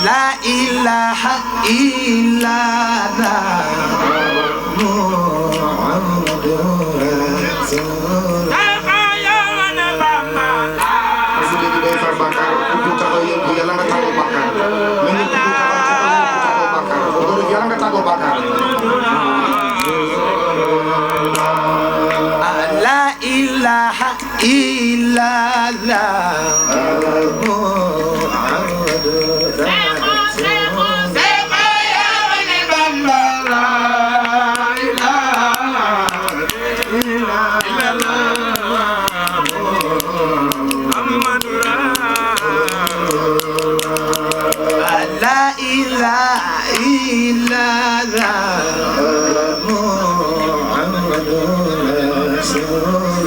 لا إله إلا الله محمد رسول الله لا إله إلا الله محمد لا إله إلا الله محمد رسول الله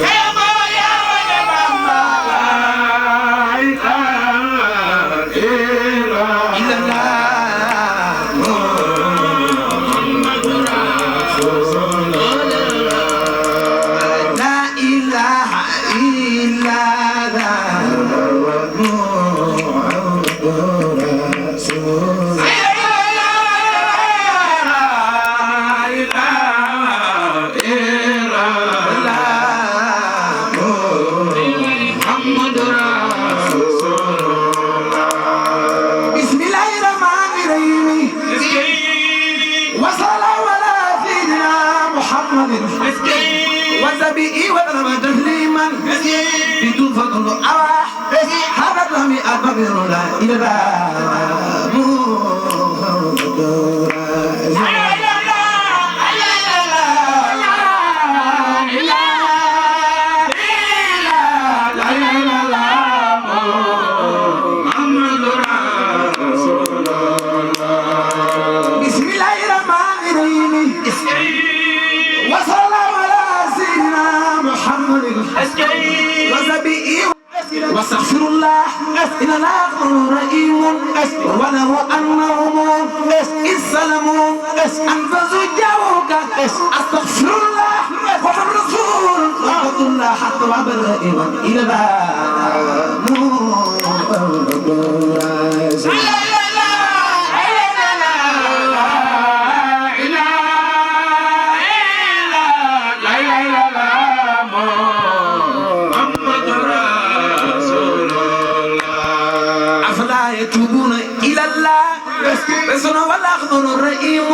وزبئي وضرب تسليما بدون فضل أواح هذا لم أكبر لا إله واستغفر الله إن لا غفور رحيم ولو أنهم إذ سلموا أنفذوا جاءوك أستغفر الله وفي الرسول وعبد الله حتى وعبد الرحيم إلى يتوبون إلى الله بسنا والأخذون الرئيم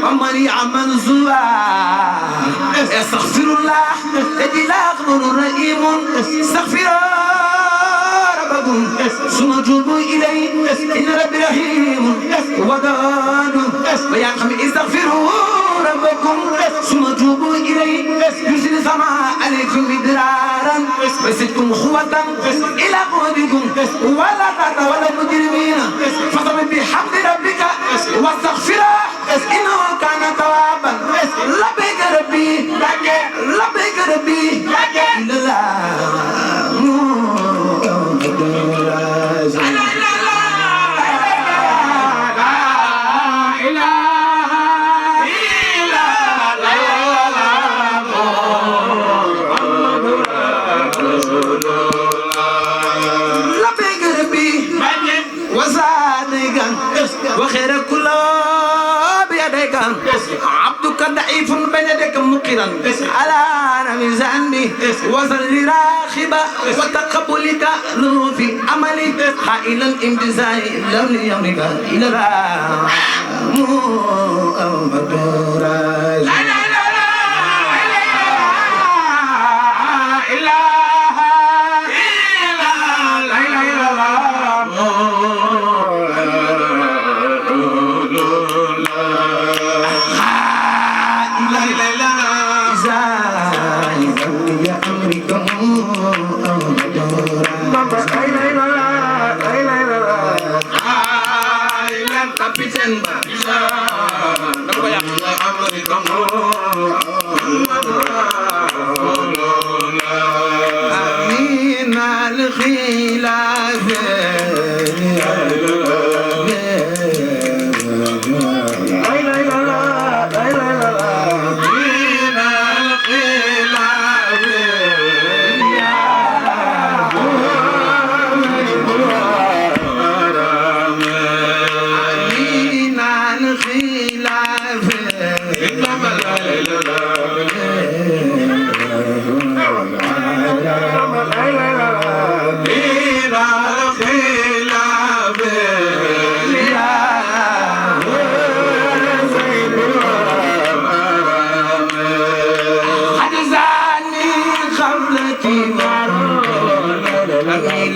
ومن يعمل زوا يستغفر الله الذي لا أخذون الرئيم استغفروا ربكم ثم توبوا إليه إن ربي رحيم ودود ويقم استغفروا ربكم ثم توبوا إليه يرسل السماء عليكم مدرارا ويزدكم قوة إلى قوتكم ولا تتولوا مجرمين فاصبر بحمد ربك واستغفره إنه كان توابا لبيك ربي لبيك ربي إلا وخير كل بيدك عبدك ضعيف بين يديك مقرا على ميزاني وصل راخبا وتقبلك له في عملك حائلا امتزاج لم يملك الى أمين الخلاف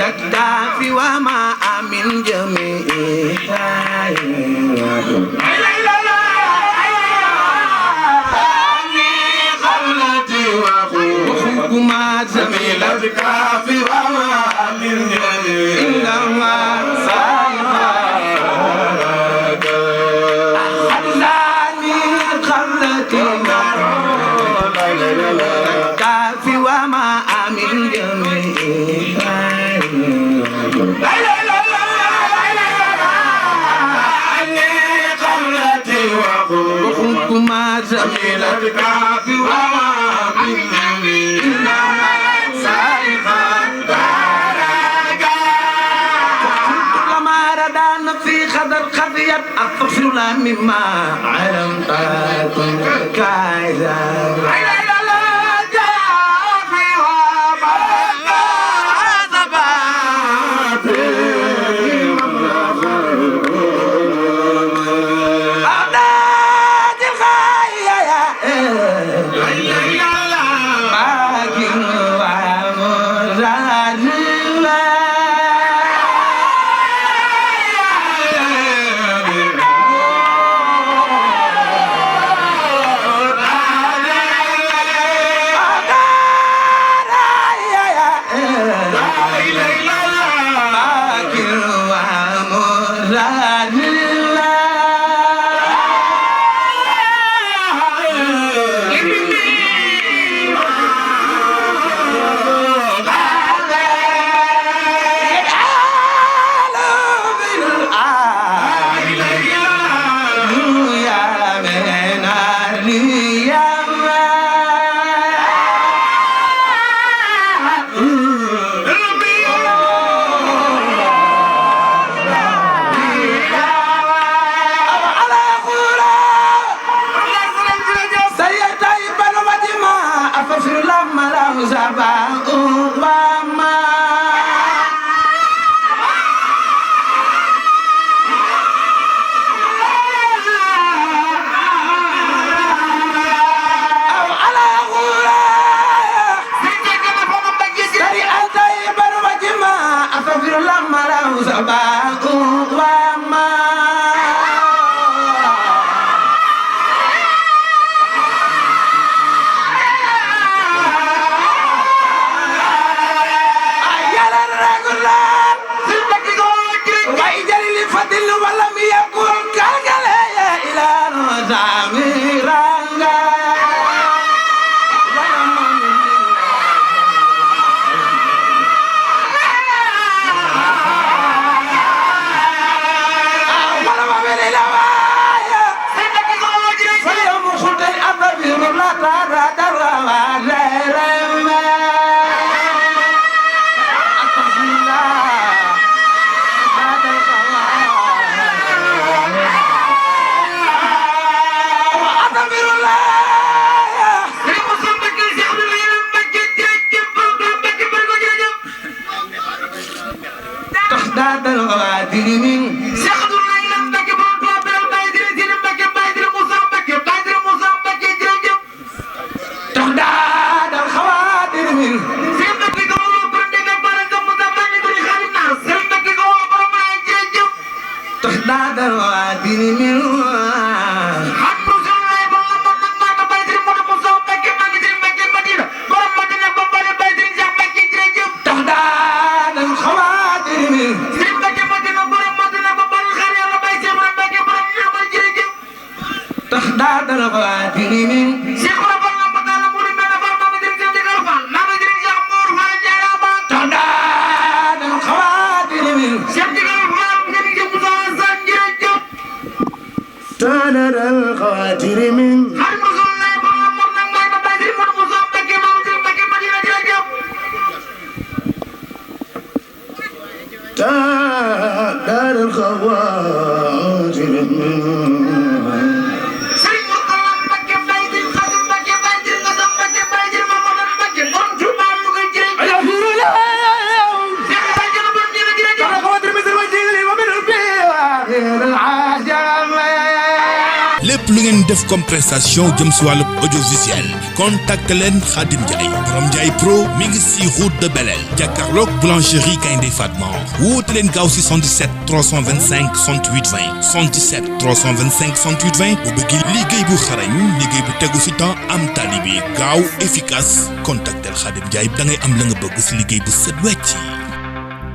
الدافي وما من جميع وحكما زميل الكافي وما من جميع إنما حزاني خلتي الكافي وما من جميع وحكما زميل الكافي وما من جميع إنما لما ردان في خدر خفيت أستغفر الله مما علمت كايزا ngeen def comme prestation jëm si wàllu audiovisuel contacte leen Khadim Ndiaye borom Ndiaye Pro mi ngi si route de Belel jàkkaarloog boulangerie Gaynde Fatma woote leen gaaw si 77 325 68 20 77 325 68 20 bu bëgg liggéey bu xarañ liggéey bu tegu si temps am tali bi gaaw efficace contactel Khadim Ndiaye da ngay am la nga bëgg si liggéey bu set wecc